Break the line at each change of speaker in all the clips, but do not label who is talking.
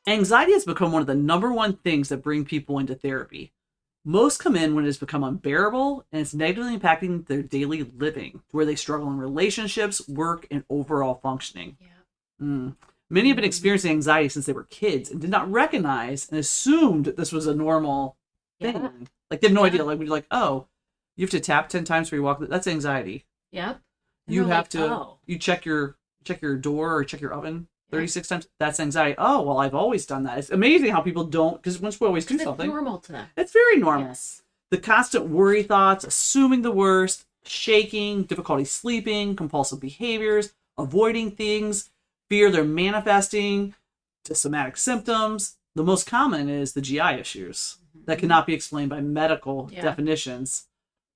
Anxiety has become one of the number one things that bring people into therapy. Most come in when it has become unbearable and it's negatively impacting their daily living, where they struggle in relationships, work, and overall functioning.
Yeah.
Many have been experiencing anxiety since they were kids and did not recognize and assumed this was a normal thing.
Yeah.
Like, they have no idea. Like, we're like, oh, you have to tap 10 times before you walk. That's anxiety.
Yep. And
You have
like,
to,
oh.
you check your door or check your oven 36 times. That's anxiety. Oh, well, I've always done that. It's amazing how people don't, because once we always do something.
It's normal to them.
It's very normal.
Yes.
The constant worry thoughts, assuming the worst, shaking, difficulty sleeping, compulsive behaviors, avoiding things, fear they're manifesting to somatic symptoms. The most common is the GI issues that cannot be explained by medical definitions.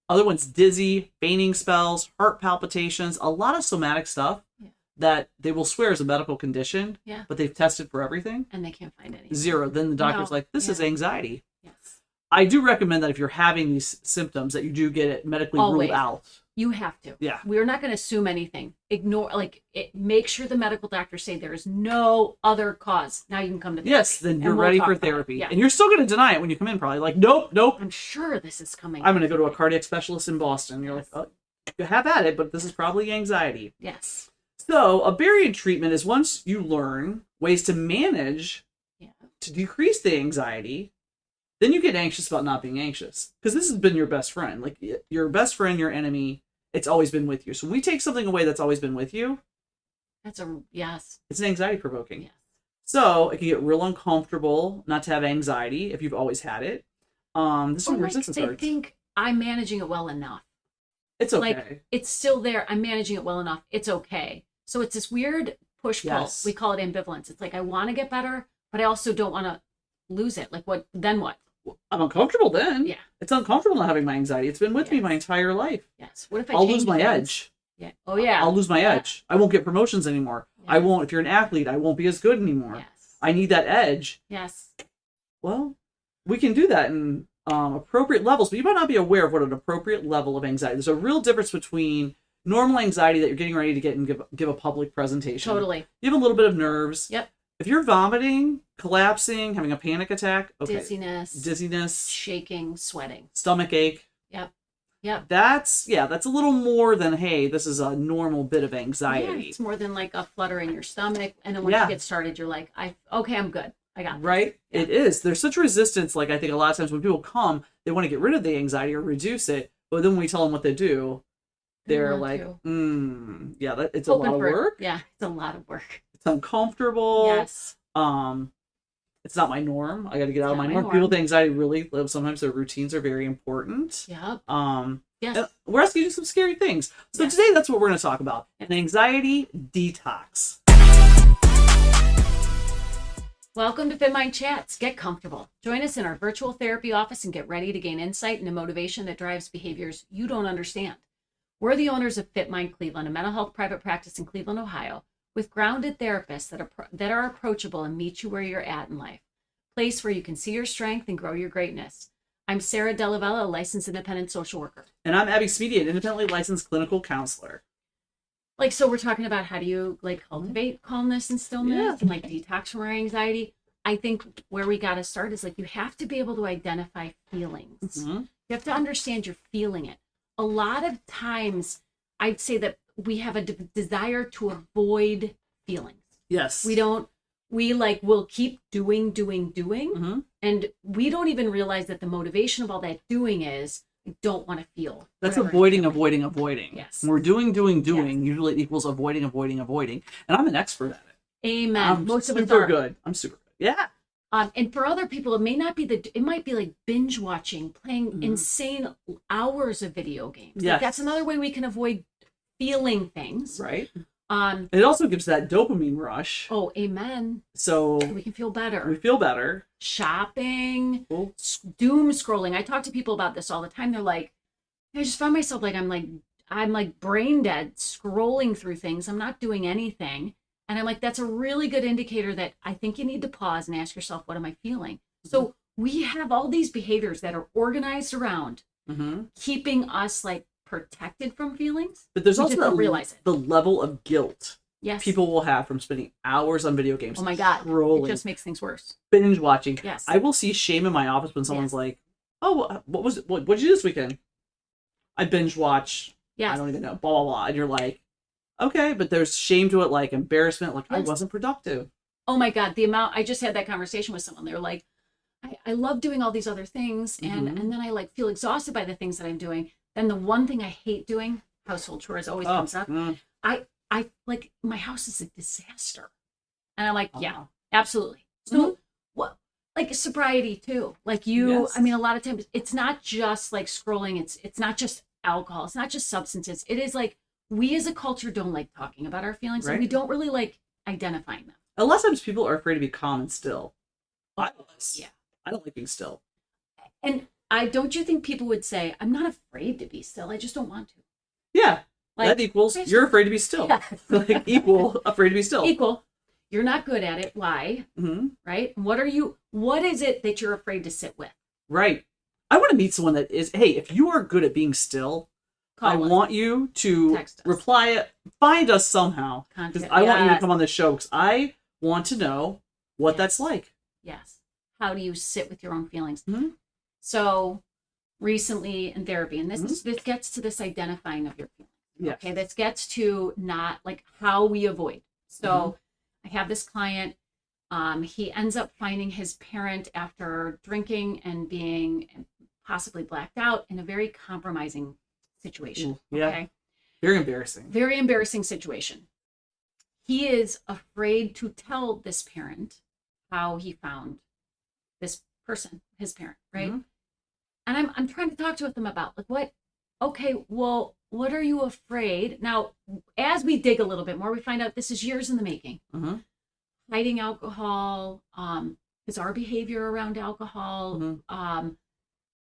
Other ones, dizzy, fainting spells, heart palpitations, a lot of somatic stuff that they will swear is a medical condition, but they've tested for everything.
And they can't find anything.
Zero. Then the doctor's like, this is anxiety.
Yes.
I do recommend that if you're having these symptoms that you do get it medically ruled out.
You have to.
Yeah.
We're not going to assume anything. Ignore, make sure the medical doctors say there is no other cause. Now you can come to therapy.
Yes, then you're ready for therapy. Yeah. And you're still going to deny it when you come in, probably. Like, nope.
I'm sure this is coming.
I'm going to go to a cardiac specialist in Boston. You're like, oh, you have at it, but this is probably anxiety.
Yes.
So a barrier in treatment is once you learn ways to manage to decrease the anxiety, then you get anxious about not being anxious. Because this has been your best friend. Like, your best friend, your enemy, it's always been with you. So when we take something away that's always been with you,
it's an
anxiety provoking.
Yes.
So it can get real uncomfortable not to have anxiety if you've always had it. This is when resistance
they
hurts.
think I'm managing it well enough.
It's okay.
Like, it's still there. I'm managing it well enough. It's okay. So it's this weird push-pull.
Yes.
We call it ambivalence. It's like, I want to get better, but I also don't want to lose it. Like, what? Then what?
I'm uncomfortable then.
Yeah.
It's uncomfortable not having my anxiety. It's been with me my entire life.
Yes. What if
I'll lose my edge?
Yeah. Oh, yeah.
I'll lose my edge. I won't get promotions anymore.
Yeah.
I won't, if you're an athlete, I won't be as good anymore.
Yes.
I need that edge.
Yes.
Well, we can do that in appropriate levels, but you might not be aware of what an appropriate level of anxiety. There's a real difference between normal anxiety that you're getting ready to get and give a public presentation.
Totally.
You have a little bit of nerves.
Yep.
If you're vomiting, collapsing, having a panic attack, okay. Dizziness,
shaking, sweating,
stomach ache.
Yep.
That's a little more than, hey, this is a normal bit of anxiety.
Yeah, it's more than like a flutter in your stomach. And then once you get started, you're like, okay, I'm good. I got this.
Right? Yeah. It is. There's such resistance. Like, I think a lot of times when people come, they want to get rid of the anxiety or reduce it. But then when we tell them what they do, they're like, it's a lot of work.
Yeah, it's a lot of work.
It's uncomfortable.
Yes.
It's not my norm. I got to get out of my norm. People with anxiety really live. Sometimes their routines are very important.
Yeah.
Yes. We're asking you to do some scary things. So today, that's what we're going to talk about: an anxiety detox.
Welcome to Fit Mind Chats. Get comfortable. Join us in our virtual therapy office and get ready to gain insight into motivation that drives behaviors you don't understand. We're the owners of Fit Mind Cleveland, a mental health private practice in Cleveland, Ohio, with grounded therapists that are approachable and meet you where you're at in life. Place where you can see your strength and grow your greatness. I'm Sarah Delavella, a licensed independent social worker.
And I'm Abby Speedy, an independently licensed clinical counselor.
So we're talking about how do you cultivate calmness and stillness and detox from our anxiety. I think where we got to start is you have to be able to identify feelings. Mm-hmm. You have to understand you're feeling it. A lot of times I'd say that we have a desire to avoid feelings.
Yes.
We'll keep doing.
Mm-hmm.
And we don't even realize that the motivation of all that doing is, I don't want to feel.
That's avoiding.
Yes.
When we're doing, usually it equals avoiding. And I'm an expert at it.
Amen.
Most of us are good. I'm super good. Yeah.
And for other people, it might be like binge watching, playing insane hours of video games.
Yes.
That's another way we can avoid feeling things.
Right. It also gives that dopamine rush.
Oh, amen.
So
we can feel better.
We feel better.
Shopping, doom scrolling. I talk to people about this all the time. They're like, I just find myself I'm brain dead scrolling through things. I'm not doing anything. And I'm like, that's a really good indicator that I think you need to pause and ask yourself, what am I feeling? Mm-hmm. So we have all these behaviors that are organized around keeping us protected from feelings.
But there's also the level of guilt
Yes.
people will have from spending hours on video games.
Oh my God.
Scrolling,
It just makes things worse.
binge watching.
Yes.
I will see shame in my office when someone's
Yes.
like, "Oh, what did you do this weekend?" I binge watch.
Yes.
I don't even know. Blah blah blah. And you're like, okay, but there's shame to it, like embarrassment, like I
Yes.
wasn't productive.
Oh my God. The amount, I just had that conversation with someone. They're like, I love doing all these other things. And then I like feel exhausted by the things that I'm doing. Then the one thing I hate doing, household chores always comes up. I like, my house is a disaster. And I'm like, yeah, absolutely. So what, like sobriety too. Like
Yes.
I mean, a lot of times it's not just like scrolling. It's not just alcohol. It's not just substances. It is like, we as a culture don't like talking about our feelings. And we don't really like identifying them.
A lot of times people are afraid to be calm and still.
Yeah.
I don't like being still.
And don't you think people would say, I'm not afraid to be still. I just don't want to.
Yeah.
Like,
that equals you're afraid to be still.
Yeah.
Like equal afraid to be still.
Equal. You're not good at it. Why? Right? What is it that you're afraid to sit with?
Right. I want to meet someone that is, hey, if you are good at being still, I want you to reply, find us somehow. Because I want you to come on this show because I want to know what that's like.
Yes. How do you sit with your own feelings? So recently in therapy, and this gets to this identifying of your feelings.
Yes.
Okay. This gets to not like how we avoid. So I have this client. He ends up finding his parent after drinking and being possibly blacked out in a very compromising situation.
Yeah.
Okay.
Very embarrassing.
Very embarrassing situation. He is afraid to tell this parent how he found this person, his parent, right? And I'm trying to talk to them about like what are you afraid? Now, as we dig a little bit more, we find out this is years in the making. Hiding alcohol, bizarre behavior around alcohol,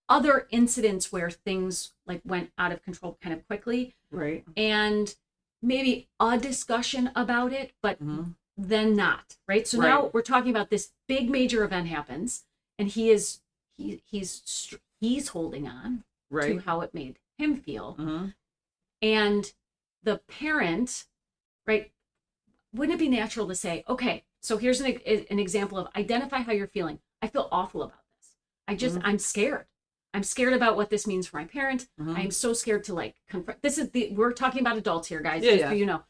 other incidents where things like went out of control kind of quickly. Right. And maybe a discussion about it, but then not. Right. So now we're talking about this big major event happens and he's holding on to how it made him feel. And the parent, right, wouldn't it be natural to say, okay, so here's an example of identify how you're feeling. I feel awful about this. I'm scared. I'm scared about what this means for my parent. I am so scared to like confront. We're talking about adults here, guys. So you know.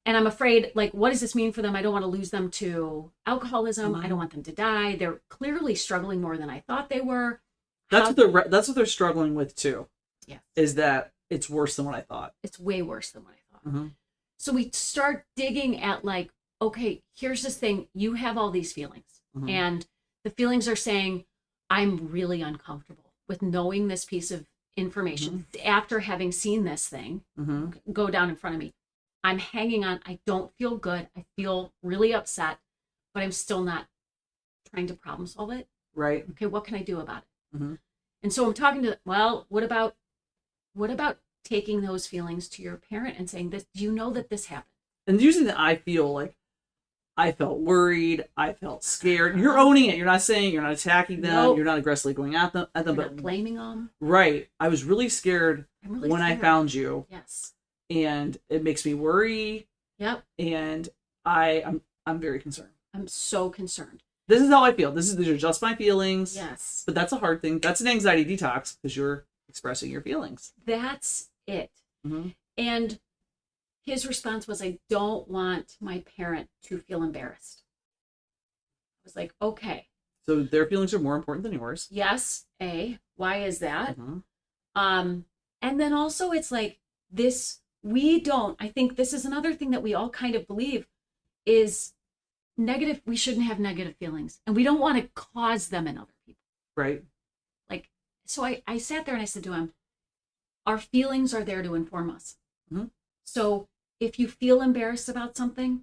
And I'm afraid, like, what does this mean for them? I don't want to lose them to alcoholism. I don't want them to die. They're clearly struggling more than I thought they were.
That's what they're struggling with too. Yeah. Is that it's worse than what I thought.
It's way worse than what I thought. So we start digging at like, okay, here's this thing. You have all these feelings. And the feelings are saying, I'm really uncomfortable with knowing this piece of information after having seen this thing go down in front of me. I'm hanging on. I don't feel good. I feel really upset, but I'm still not trying to problem solve it. Right. Okay. What can I do about it? And so I'm talking to, well, what about taking those feelings to your parent and saying this, do you know that this happened?
And using the I feel, like, I felt worried. I felt scared. You're owning it. You're not saying, you're not attacking them. Nope. You're not aggressively going at them,
but
not
blaming them.
Right. I was really scared when I found you.
Yes.
And it makes me worry.
Yep.
And I'm very concerned.
I'm so concerned.
This is how I feel. These are just my feelings.
Yes.
But that's a hard thing. That's an anxiety detox because you're expressing your feelings.
That's it. And his response was, I don't want my parent to feel embarrassed. I was like, okay.
So their feelings are more important than yours.
Yes. Why is that? And then also it's like this, I think this is another thing that we all kind of believe is negative. We shouldn't have negative feelings and we don't want to cause them in other people. Right. Like, so I sat there and I said to him, our feelings are there to inform us. So if you feel embarrassed about something,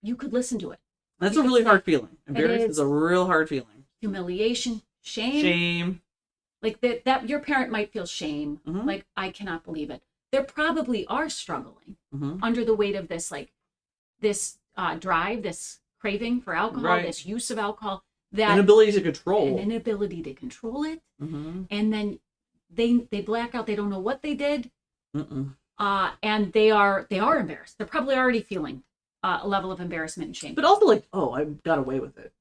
you could listen to it.
That's a really hard feeling. Embarrassed is a real hard feeling.
Humiliation, shame. Like that your parent might feel shame. Like, I cannot believe it. They probably are struggling under the weight of this, like this drive, this craving for alcohol, this use of alcohol, that
inability to control
it. And then they black out. They don't know what they did. And they are embarrassed. They're probably already feeling a level of embarrassment and shame.
But also like, oh, I got away with it.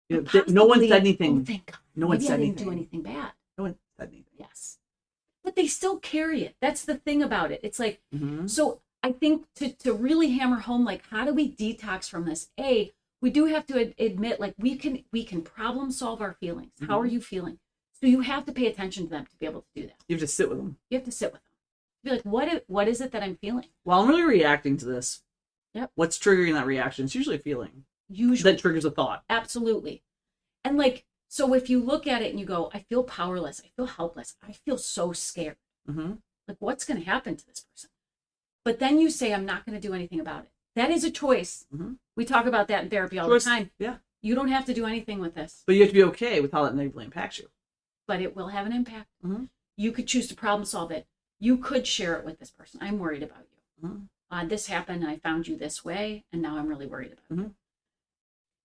You know, no one said anything.
Oh, thank God.
No one
Maybe
said
I didn't
anything.
do anything bad.
No one said anything.
Yes. But they still carry it. That's the thing about it. It's like,
Mm-hmm.
so I think to really hammer home, like, how do we detox from this? We do have to admit, like, we can problem solve our feelings.
Mm-hmm.
How are you feeling? So you have to pay attention to them to be able to do that.
You have to sit with them.
You have to sit with them. Be like, what is it that I'm feeling?
Well, I'm really reacting to this.
Yep.
What's triggering that reaction? It's usually a feeling.
Usually.
That triggers a thought.
Absolutely. And like, so if you look at it and you go, I feel powerless, I feel helpless, I feel so scared.
Mm-hmm.
Like, what's going to happen to this person? But then you say, I'm not going to do anything about it. That is a choice.
Mm-hmm.
We talk about that in therapy all
Choice.
the time.
Yeah.
You don't have to do anything with this,
But you have to be okay with how that negatively impacts you.
but it will have an impact.
Mm-hmm.
You could choose to problem solve it. You could share it with this person. I'm worried about you.
Mm-hmm.
This happened and I found you this way, and now I'm really worried about
Mm-hmm.
you.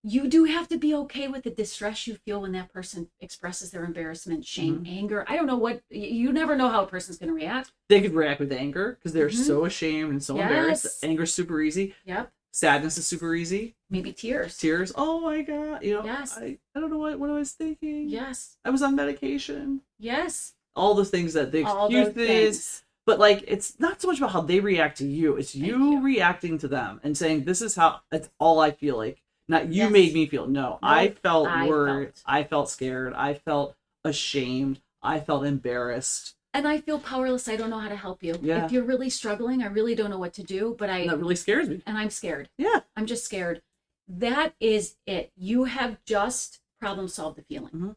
You do have to be okay with the distress you feel when that person expresses their embarrassment, shame,
Mm-hmm.
anger. I don't know what, you never know how a person's going to react.
They could react with anger because they're
Mhm.
so ashamed and so embarrassed.
Yes.
Anger's super easy.
Yep.
Sadness is super easy.
Maybe tears.
Tears. Oh my God. You know,
Yes.
I don't know what I was thinking.
Yes.
I was on medication.
Yes.
All the things that the
All those
excuses.
things.
But like, it's not so much about how they react to you. It's you
you.
reacting to them and saying, this is how, it's all I feel like. Not you
Yes.
made me feel. No, I felt
I
worried.
felt.
I felt scared. I felt ashamed. I felt embarrassed.
And I feel powerless. I don't know how to help you.
Yeah.
If you're really struggling, I really don't know what to do, but
And that really scares me.
and I'm scared.
Yeah.
I'm just scared. That is it. You have just problem solved the feeling.
Mhm.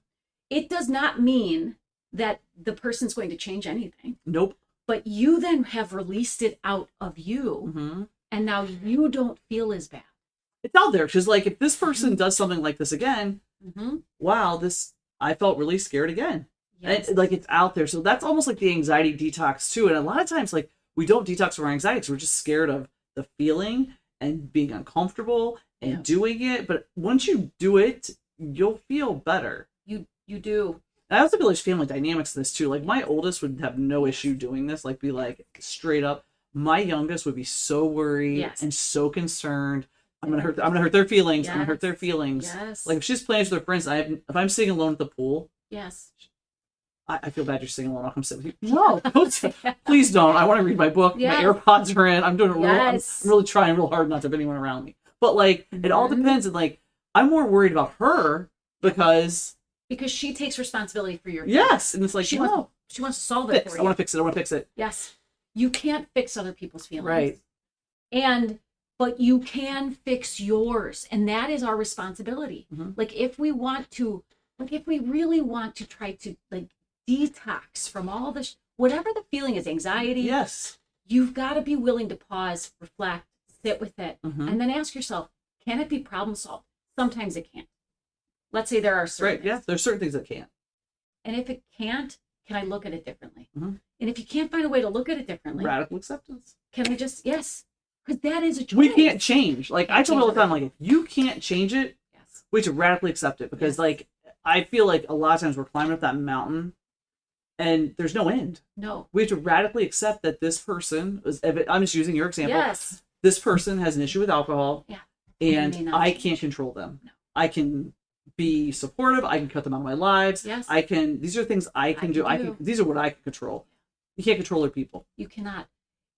It does not mean that the person's going to change anything,
Nope.
but you then have released it out of you,
Mm-hmm.
and now you don't feel as bad.
It's out there. Because like, if this person does something like this again,
Mm-hmm.
wow, I felt really scared again.
Yes.
And like, it's out there. So that's almost like the anxiety detox too. And a lot of times, like, we don't detox from our anxiety because we're just scared of the feeling and being uncomfortable and
Yeah.
doing it. But once you do it, you'll feel better.
You do.
And I also feel there's family dynamics to this too. Like, my oldest would have no issue doing this. Like, be like straight up. My youngest would be so worried
Yes.
and so concerned. I'm gonna hurt their feelings. I'm gonna hurt
Yes.
their feelings.
Yes.
Like, if she's playing with her friends, if I'm sitting alone at the pool,
Yes.
I feel bad you're sitting alone. I'll come sit with you. No, please don't. I want to read my book.
Yeah.
My AirPods are in. I'm doing it real.
Yes.
I'm really trying real hard not to have anyone around me. But like, it all
Mhm.
depends. And like, I'm more worried about her because
Because she takes responsibility for your
yes, and it's like,
she
no,
wants she wants to solve it
fix.
for
I
you.
want to fix it. I want to fix it.
Yes. You can't fix other people's feelings.
Right.
But you can fix yours. And that is our responsibility.
Mhm.
Like, if we really want to try to like detox from all this, whatever the feeling is, anxiety,
Yes.
you've got to be willing to pause, reflect, sit with it,
Mhm.
and then ask yourself, can it be problem solved? Sometimes it can't. Let's say there are certain
Right. Yeah.
things.
There's certain things that can't.
And if it can't, can I look at it differently?
Mhm.
And if you can't find a way to look at it differently,
Radical acceptance.
can I just, yes, because that is a choice.
We can't change. Like, I tell
Can't
people all the
change
time, like, if you can't change it,
Yes.
we should radically accept it because
Yes.
like, I feel like a lot of times we're climbing up that mountain and there's no end.
No.
We have to radically accept that this person I'm just using your example.
Yes.
This person has an issue with alcohol.
Yeah.
And
They may not
I
change.
can't control them.
No.
I can be supportive. I can cut them out of my lives.
Yes.
These are things I can do. These are what I can control. You can't control other people.
You cannot.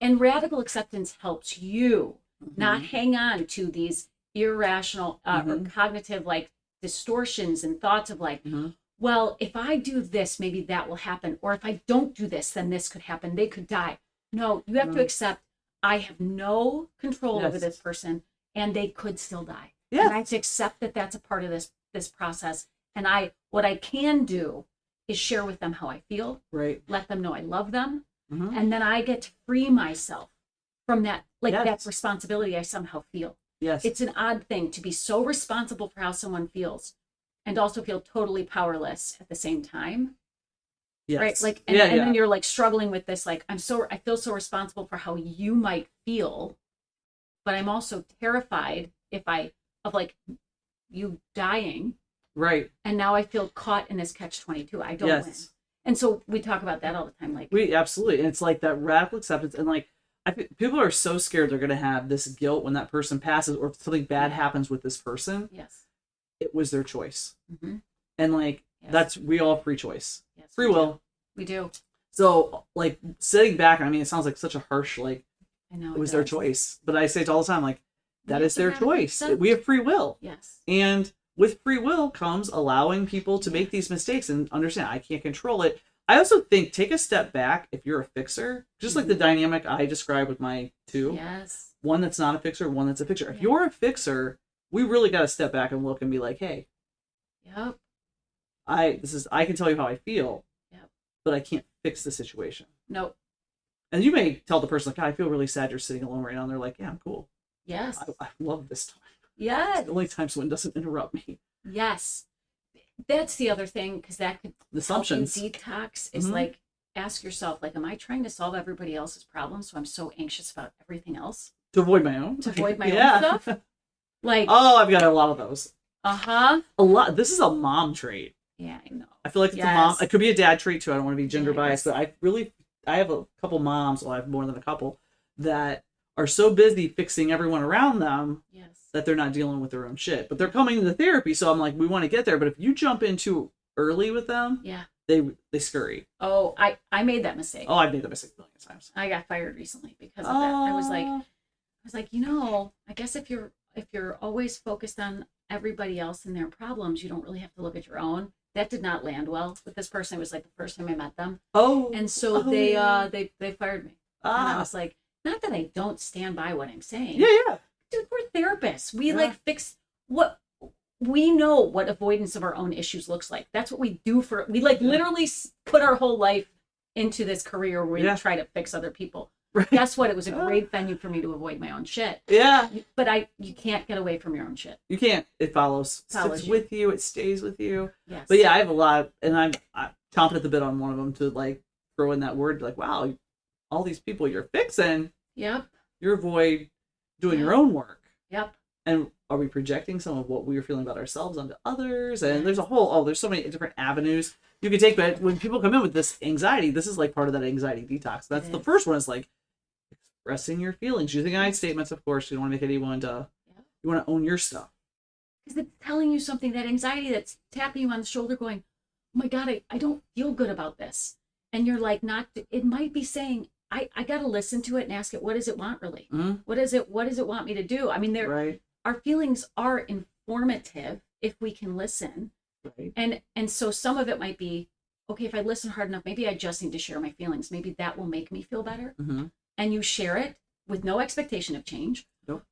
And radical acceptance helps you not hang on to these irrational or
Mhm.
cognitive like distortions and thoughts of like,
Mhm.
well, if I do this, maybe that will happen. Or if I don't do this, then this could happen. They could die. No, you have to
Mhm.
accept I have no control over
Yes.
this person and they could still die.
Yeah.
And I have to accept that that's a part of this process. And what I can do is share with them how I feel,
Right.
let them know I love them.
Mhm.
And then I get to free myself from that, like
Yes.
that responsibility I somehow feel.
Yes.
It's an odd thing to be so responsible for how someone feels and also feel totally powerless at the same time.
yes.
Right. Like, and then you're like struggling with this, like, I feel so responsible for how you might feel, but I'm also terrified of like you dying.
Right.
And now I feel caught in this catch-22. I don't win.
Yes.
And so we talk about that all the time. Like,
We absolutely. And it's like that radical acceptance. And like, I think people are so scared they're going to have this guilt when that person passes or if something bad happens with this person.
Yes.
It was their choice.
Mm-hmm.
And like,
Yes.
we all have free choice.
Yes,
Free will.
We do.
So like sitting back, I mean, it sounds like such a harsh, like,
I know
it was their choice. But I say it all the time, like, that is their choice. We have free will.
Yes.
And with free will comes allowing people to make these mistakes and understand I can't control it. I also think take a step back if you're a fixer, just like the dynamic I described with my two.
Yes.
One that's not a fixer, one that's a fixer. If you're a fixer, we really got to step back and look and be like, hey,
yep.
I can tell you how I feel, but I can't fix the situation.
Nope.
And you may tell the person, like, I feel really sad you're sitting alone right now. And they're like, yeah, I'm cool.
Yes.
I love this time.
Yes.
It's the only time someone doesn't interrupt me.
Yes. That's the other thing, because that could
The assumptions.
help you detox is like, ask yourself, like, am I trying to solve everybody else's problems? So I'm so anxious about everything else.
To avoid my own.
To avoid my own stuff. Like,
oh, I've got a lot of those.
A
lot. This is a mom trait.
Yeah, I know.
I feel like it's a mom. It could be a dad trait too. I don't want to be gender biased, but I have a couple moms. Well, I have more than a couple that are so busy fixing everyone around them that they're not dealing with their own shit. But they're coming to therapy, so I'm like, we want to get there. But if you jump in too early with them, they scurry.
Oh, I made that mistake.
Oh, I've made that mistake a million times.
I got fired recently because of that. I was like, I guess if you're always focused on everybody else and their problems, you don't really have to look at your own. That did not land well with this person. It was like the first time I met them.
Oh.
And so they fired me. And I was like, not that I don't stand by what I'm saying.
Yeah.
Dude, we're therapists. We like fix what we know what avoidance of our own issues looks like. That's what we do we like literally put our whole life into this career where we try to fix other people. Right. Guess what? It was a great venue for me to avoid my own shit.
Yeah.
But you can't get away from your own shit.
You can't. It follows. Sticks with you. It stays with you.
Yes.
But yeah, I have a lot, and I'm chomping at the bit on one of them to like throw in that word, like, wow, all these people you're fixing.
Yep.
You avoid doing your own work.
Yep.
And are we projecting some of what we are feeling about ourselves onto others? And there's there's so many different avenues you can take. But when people come in with this anxiety, this is like part of that anxiety detox. That's the first one, is like expressing your feelings, using I statements, of course. You don't want to make anyone you want to own your stuff.
Because it's telling you something, that anxiety that's tapping you on the shoulder going, oh my God, I don't feel good about this. And you're like, it might be saying, I got to listen to it and ask it, what does it want really? Mm-hmm. What does it want me to do? I mean, our feelings are informative if we can listen.
Right.
And so some of it might be, okay, if I listen hard enough, maybe I just need to share my feelings. Maybe that will make me feel better. Mm-hmm. And you share it with no expectation of change.
Nope.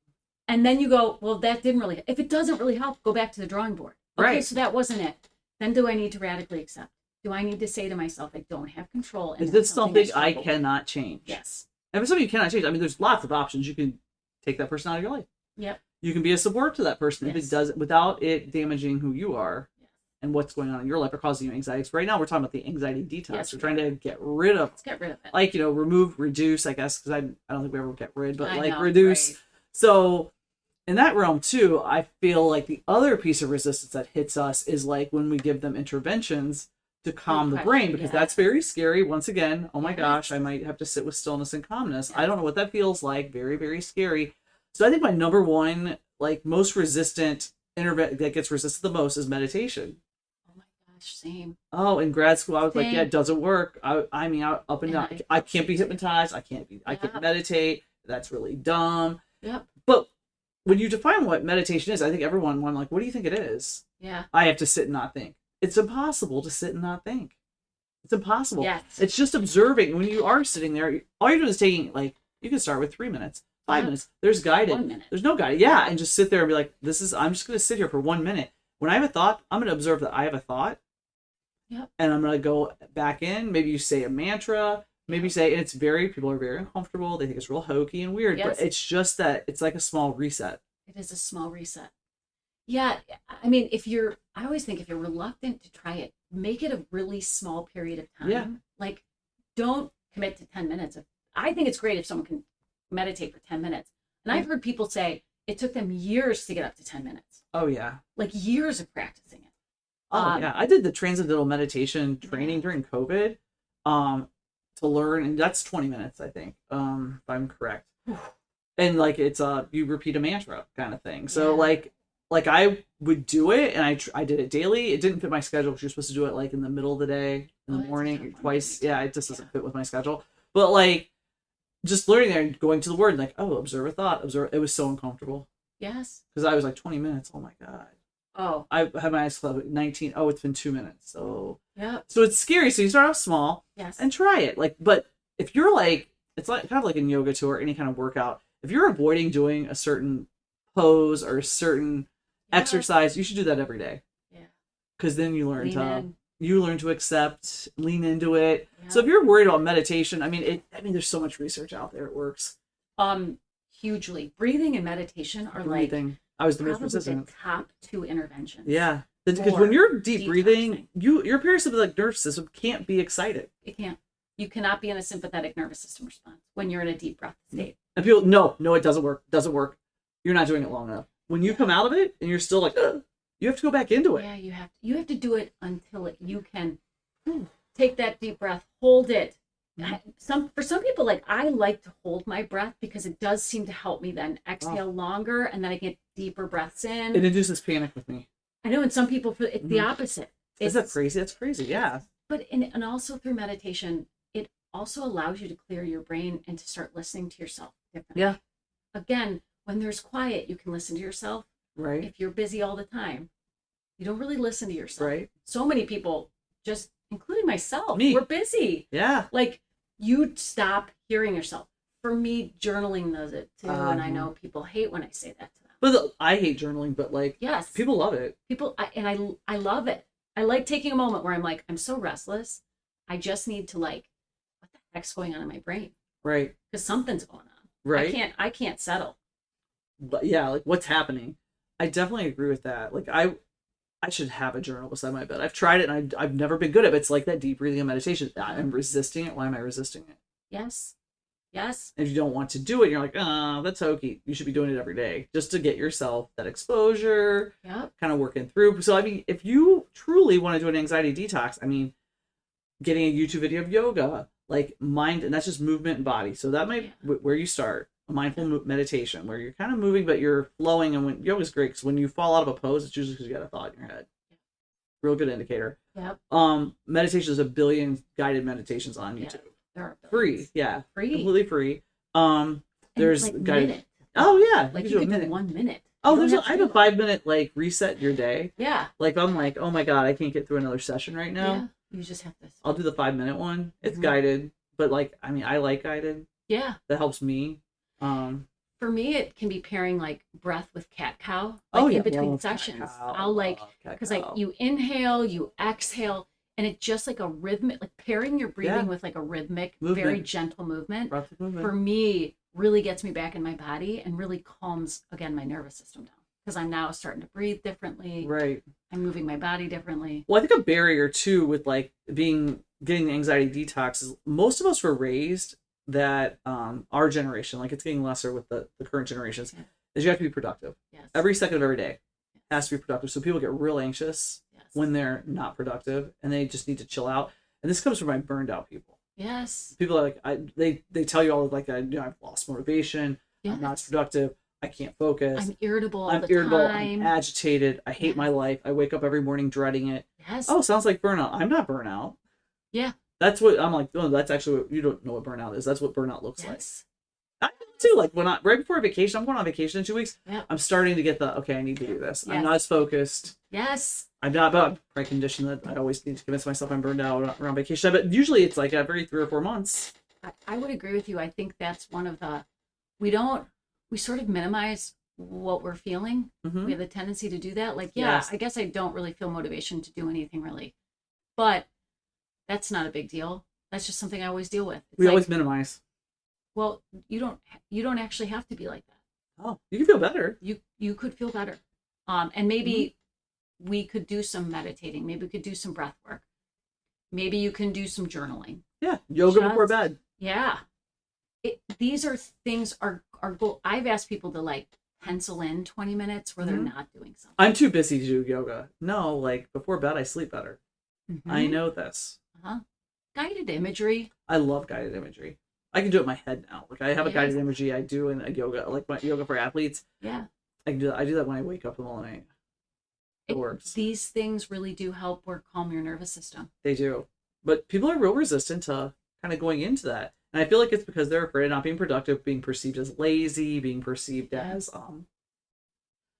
And then you go, well, that didn't really, if it doesn't really help, go back to the drawing board. Okay, right. So that wasn't it. Then do I need to radically accept? Do I need to say to myself, I don't have control? And
is this something I cannot change?
Yes.
And if it's something you cannot change, I mean, there's lots of options. You can take that person out of your life.
Yep.
You can be a support to that person if it does, without it damaging who you are and what's going on in your life or causing you anxiety. So right now we're talking about the anxiety detox.
Yes,
we're trying to get rid of.
Let's get rid of it.
Like, remove, reduce, I guess, because I don't think we ever get rid, but reduce.
Right.
So in that realm too, I feel like the other piece of resistance that hits us is like when we give them interventions to calm the brain, because that's very scary. Once again, oh my gosh, I might have to sit with stillness and calmness. I don't know what that feels like. Very, very scary. So I think my number one, like most resistant that gets resisted the most is meditation.
Oh my gosh, same.
Oh, in grad school, I was like, yeah, it doesn't work. I mean, up and down. I can't be hypnotized. I can't meditate. That's really dumb.
Yep.
But when you define what meditation is, I think everyone, when I'm like, what do you think it is?
Yeah.
I have to sit and not think. It's impossible to sit and not think. It's impossible.
Yes.
It's just observing. When you are sitting there, all you're doing is taking, like, you can start with 3 minutes, 5 minutes. There's guided.
1 minute.
There's no guided. Yeah. And just sit there and be like, I'm just going to sit here for 1 minute. When I have a thought, I'm going to observe that I have a thought.
Yep.
And I'm going to go back in. Maybe you say a mantra. Maybe you say, and people are very uncomfortable. They think it's real hokey and weird. Yes. But it's just that it's like a small reset.
It is a small reset. Yeah, I mean, I always think if you're reluctant to try it, make it a really small period of time.
Yeah.
Like, don't commit to 10 minutes. I think it's great if someone can meditate for 10 minutes. And I've heard people say it took them years to get up to 10 minutes.
Oh, yeah.
Like years of practicing it.
Oh, yeah. I did the transcendental meditation training during COVID. to learn, and that's 20 minutes, I think, if I'm correct. And like it's you repeat a mantra kind of thing. So like I would do it, and I did it daily. It didn't fit my schedule because you're supposed to do it like in the middle of the day, in the morning, twice. Yeah, it just doesn't fit with my schedule. But like just learning there and going to the word, and like, oh, observe a thought, observe. It was so uncomfortable.
Yes. Because
I was like 20 minutes. Oh my god. Oh, I had my eyes closed. 19. Oh, it's been 2 minutes. So
yeah.
So it's scary. So you start off small.
Yes.
And try it. Like, but if you're like, it's like kind of like in yoga too, or any kind of workout. If you're avoiding doing a certain pose or a certain exercise, you should do that every day. Yeah. Because then you learn to accept, lean into it. Yeah. So if you're worried about meditation, I mean, there's so much research out there. It works.
Hugely. Breathing and meditation are
I was the most resistant.
The top 2 interventions.
Yeah. Because when you're deep breathing, your parasympathetic nervous system can't be excited.
It can't. You cannot be in a sympathetic nervous system response when you're in a deep breath state.
And people, no, it doesn't work. Doesn't work. You're not doing it long enough. When you come out of it and you're still like, you have to go back into it.
Yeah, you have to do it until you can take that deep breath, hold it. For some people, like I like to hold my breath because it does seem to help me then exhale longer, and then I get deeper breaths in.
It induces panic with me.
I know, and some people it's the opposite.
Is that crazy? That's crazy. Yeah.
But and also through meditation, it also allows you to clear your brain and to start listening to yourself differently. Yeah. Again, when there's quiet, you can listen to yourself.
Right.
If you're busy all the time, you don't really listen to yourself.
Right.
So many people, just including myself,
we're
busy.
Yeah.
Like you stop hearing yourself. For me, journaling does it too, and I know people hate when I say that to them.
But I hate journaling, but like,
yes,
people love it.
I love it. I like taking a moment where I'm like, I'm so restless. I just need to like, what the heck's going on in my brain?
Right.
Because something's going on.
Right.
I can't settle.
But yeah, like what's happening? I definitely agree with that. Like I should have a journal beside my bed. I've tried it and I've never been good at it. It's like that deep breathing and meditation. I'm resisting it. Why am I resisting it?
Yes. Yes.
If you don't want to do it, you're like, oh, that's hokey. You should be doing it every day just to get yourself that exposure, kind of working through. So, I mean, if you truly want to do an anxiety detox, I mean, getting a YouTube video of yoga, like mind, and that's just movement and body. So that might where you start. A mindful meditation where you're kind of moving, but you're flowing. And when yoga's great, because when you fall out of a pose, it's usually because you got a thought in your head. Real good indicator.
Yep.
Meditation is 1 billion guided meditations on YouTube.
They're
free. Yeah.
Free.
Completely free. There's
like
guided.
minute.
Oh yeah.
Like you can do 1 minute.
Oh, I have a 5-minute like reset your day.
Yeah.
Like I'm like, oh my god, I can't get through another session right now.
Yeah. You just have to.
I'll do the 5-minute one. It's guided, but like I mean, I like guided.
Yeah.
That helps me.
For me, it can be pairing like breath with cat cow. Like in between sessions, I'll like because like you inhale, you exhale, and it's just like a rhythmic, like pairing your breathing with like a rhythmic, very gentle movement. For me, really gets me back in my body and really calms again my nervous system down because I'm now starting to breathe differently.
Right.
I'm moving my body differently.
Well, I think a barrier too with like getting the anxiety detox is most of us were raised that our generation, like it's getting lesser with the current generations, is you have to be productive. Yes. Every second of every day has to be productive. So people get real anxious when they're not productive and they just need to chill out. And this comes from my burned out people.
Yes.
People are like, they tell you all like, I've lost motivation. Yes. I'm not as productive. I can't focus.
I'm irritable all the time.
I'm agitated. I hate my life. I wake up every morning dreading it.
Yes.
Oh, sounds like burnout. I'm not burnout.
Yeah.
That's what I'm like. Oh, that's actually what you don't know what burnout is. That's what burnout looks like. I do too. Like right before vacation, I'm going on vacation in 2 weeks. Yeah. I'm starting to get I need to do this. Yes. I'm not as focused.
Yes.
I'm not about condition that I always need to convince myself I'm burned out around vacation. But usually it's like every 3 or 4 months.
I would agree with you. I think that's one of the we sort of minimize what we're feeling. Mm-hmm. We have the tendency to do that. Like, I guess I don't really feel motivation to do anything really, but that's not a big deal. That's just something I always deal with.
We always minimize.
Well, you don't actually have to be like that.
Oh, you can feel better.
You could feel better. And maybe we could do some meditating. Maybe we could do some breath work. Maybe you can do some journaling.
Yeah, yoga before bed.
Yeah. These are things our goal. I've asked people to like pencil in 20 minutes where they're not doing something.
I'm too busy to do yoga. No, like before bed I sleep better. Mm-hmm. I know this.
guided imagery.
I love guided imagery. I can do it in my head now. Like I have a
Yes.
guided imagery I do in a yoga, like my yoga for athletes.
Yeah.
I can do that. I do that when I wake up in the middle of the night. It works.
These things really do help or calm your nervous system.
They do. But people are real resistant to kind of going into that. And I feel like it's because they're afraid of not being productive, being perceived as lazy, being perceived as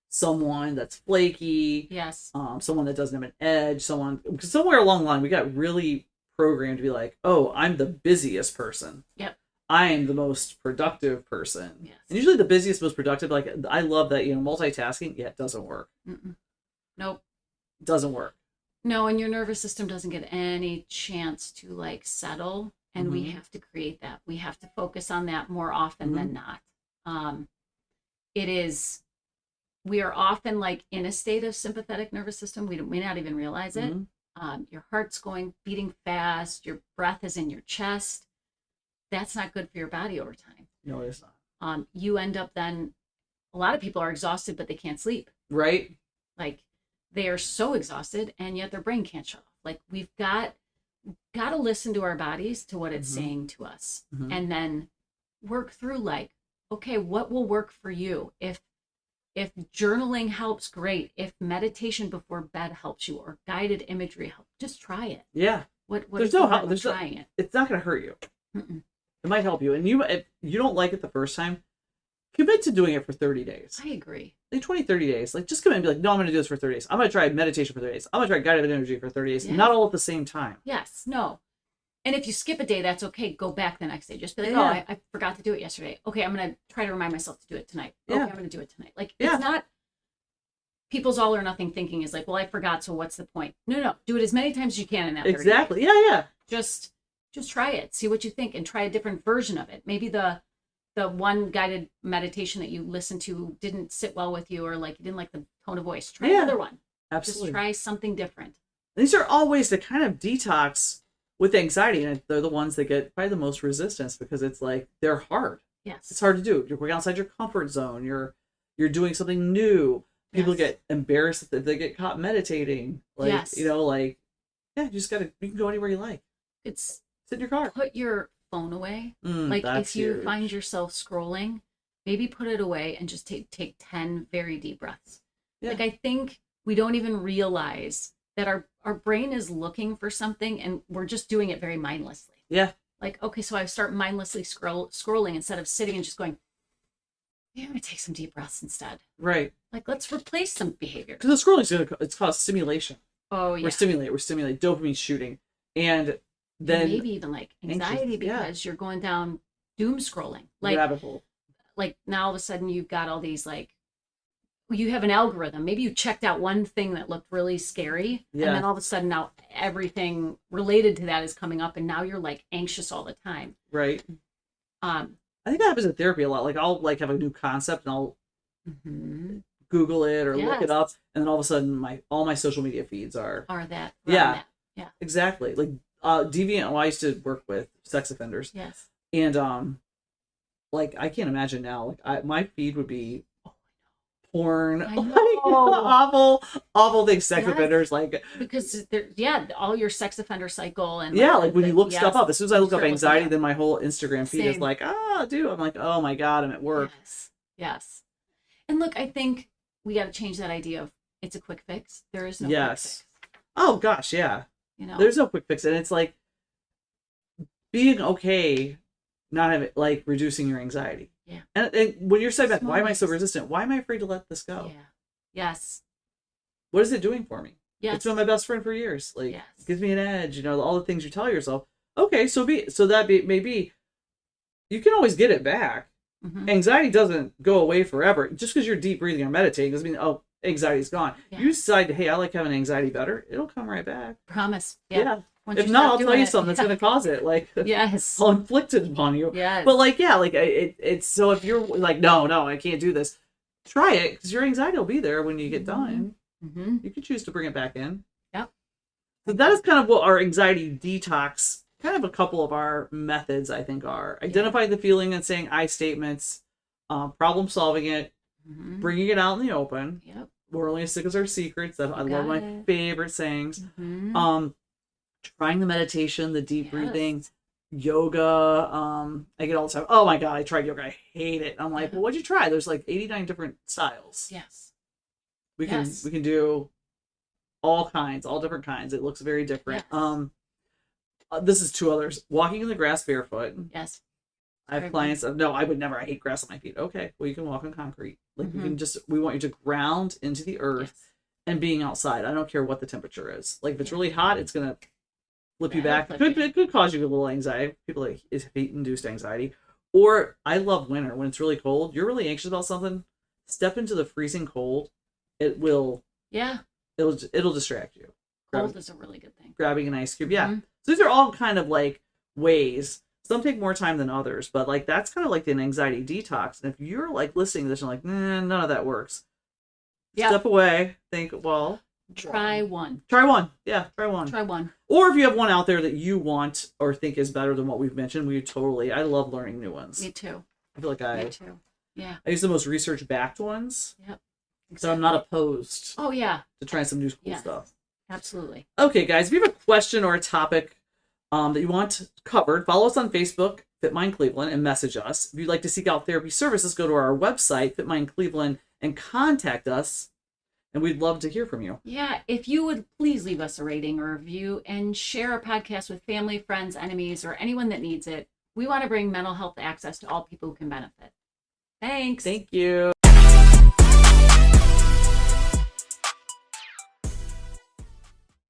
someone that's flaky.
Yes.
Someone that doesn't have an edge. Because somewhere along the line we got really programmed to be like, oh, I'm the busiest person.
Yep.
I am the most productive person.
Yes.
And usually the busiest, most productive, like I love that, multitasking, it doesn't work.
Nope.
Doesn't work.
No, and your nervous system doesn't get any chance to like settle. And we have to create that. We have to focus on that more often than not. We are often like in a state of sympathetic nervous system. We may not even realize it. Your heart's beating fast. Your breath is in your chest. That's not good for your body over time.
No, it's not.
You end up then, a lot of people are exhausted, but they can't sleep.
Right.
Like they are so exhausted and yet their brain can't shut off. Like we've got to listen to our bodies, to what it's saying to us, and then work through like, okay, what will work for you? If journaling helps, great. If meditation before bed helps you, or guided imagery helps, just try it.
Yeah.
What
There's
is
no
the
help.
harm
There's
in trying it?
It's not going to hurt you. It might help you. And if you don't like it the first time, commit to doing it for 30 days.
I agree.
Like 20, 30 days. Like just come in and be like, no, I'm going to do this for 30 days. I'm going to try meditation for 30 days. I'm going to try guided imagery for 30 days.
Yeah.
Not all at the same time.
Yes. No. And if you skip a day, that's okay. Go back the next day. Just be like,
Yeah.
I forgot to do it yesterday. Okay, I'm going to try to remind myself to do it tonight.
Yeah.
Okay, I'm going to do it tonight. Like,
Yeah.
it's not, people's all or nothing thinking is like, well, I forgot, so what's the point? No. Do it as many times as you can in that 30
Exactly.
days.
Yeah.
Just try it. See what you think and try a different version of it. Maybe the one guided meditation that you listened to didn't sit well with you, or like you didn't like the tone of voice. Try another one.
Absolutely.
Just try something different.
These are all ways to kind of detox with anxiety, and they're the ones that get probably the most resistance because it's like they're hard.
Yes.
It's hard to do. You're going outside your comfort zone. You're doing something new. People get embarrassed if they get caught meditating. Like, you just gotta, you can go anywhere you like.
It's
sit in your car.
Put your phone away. Like if you
huge.
find yourself scrolling, maybe put it away and just take 10 very deep breaths.
Yeah.
Like I think we don't even realize that our brain is looking for something and we're just doing it very mindlessly.
Yeah.
Like, okay, so I start mindlessly scrolling instead of sitting and just going, yeah, I'm gonna take some deep breaths instead.
Right.
Like, let's replace some behavior.
Because the scrolling it's called stimulation.
Oh yeah.
We're stimulate dopamine shooting. And then
and maybe even like anxiety because you're going down doom scrolling. Like
rabbit hole.
Like now all of a sudden you've got all these like, you have an algorithm. Maybe you checked out one thing that looked really scary.
Yeah.
And then all of a sudden now everything related to that is coming up and now you're like anxious all the time.
Right. I think that happens in therapy a lot. Like I'll like have a new concept and I'll Google it or look it up, and then all of a sudden all my social media feeds are
that.
Yeah.
Yeah.
Exactly. Like Deviant. Well, I used to work with sex offenders.
Yes.
And like I can't imagine now. Like my feed would be porn,
I know.
awful things. Sex offenders, like
because all your sex offender cycle and
like when you look stuff up. As soon as I look up
start
anxiety, then my whole Instagram feed is
Same.
like, dude. I'm like, oh my god, I'm at work.
Yes. And look, I think we got to change that idea of it's a quick fix. There is no quick fix.
Oh gosh, yeah.
You know,
there's no quick fix, and it's like being okay, not having like reducing your anxiety.
Yeah.
And when you're saying back,
Small
why am I so
ways.
resistant? Why am I afraid to let this go?
Yeah. Yes.
What is it doing for me?
Yes.
It's been my best friend for years. Like,
Yes.
it gives me an edge. All the things you tell yourself. Okay, maybe you can always get it back.
Mm-hmm.
Anxiety doesn't go away forever. Just because you're deep breathing or meditating doesn't mean anxiety's gone.
Yeah.
You decide, hey, I like having anxiety better. It'll come right back.
Promise. Yeah. Once
If
you
not,
start
I'll tell
doing
you
it.
something that's going to cause it. Like,
Yes.
I'll inflict it upon you.
Yes.
But it's so if you're like, no, I can't do this. Try it because your anxiety will be there when you get done.
Mm-hmm.
You can choose to bring it back in.
Yep.
So that is kind of what our anxiety detox, kind of a couple of our methods, I think, are. Identifying the feeling and saying I statements, problem solving it, bringing it out in the open.
Yep.
We're only as sick as our secrets. I love my favorite sayings.
Mm-hmm.
trying the meditation, the deep breathing,
Yes.
yoga. I get all the time, oh my God, I tried yoga. I hate it. I'm like,
Yeah.
well, what'd you try? There's like 89 different styles.
Yes.
We can
Yes.
we can do all different kinds. It looks very different.
Yes.
This is two others. Walking in the grass barefoot.
Yes.
I have
Very
clients of, no, I would never. I hate grass on my feet. Okay, well, you can walk on concrete. Like we want you to ground into the earth
Yes.
and being outside. I don't care what the temperature is. Like if it's really hot, it's gonna flip you
That'll
back.
flip
It could cause you a little anxiety. People like is heat-induced anxiety. Or I love winter when it's really cold. You're really anxious about something. Step into the freezing cold. It will.
Yeah.
It'll distract you.
Cold is a really good thing.
Grabbing an ice cube. Yeah.
Mhm.
So these are all kind of like ways. Some take more time than others, but like that's kind of like an anxiety detox. And if you're like listening to this and like, nah, none of that works.
Yeah.
Step away. Think, well,
Try one.
Try one. Yeah, try one.
Try one.
Or if you have one out there that you want or think is better than what we've mentioned, I love learning new ones.
Me too.
I feel like
Me too. Yeah.
I use the most research backed ones.
Yep.
So I'm not opposed
Oh yeah.
to trying some new cool
Yes.
stuff.
Absolutely.
Okay, guys, if you have a question or a topic that you want covered, follow us on Facebook, FitMind Cleveland, and message us. If you'd like to seek out therapy services, go to our website, FitMind Cleveland, and contact us. And we'd love to hear from you.
Yeah. If you would please leave us a rating or review and share our podcast with family, friends, enemies, or anyone that needs it. We want to bring mental health access to all people who can benefit. Thanks.
Thank you.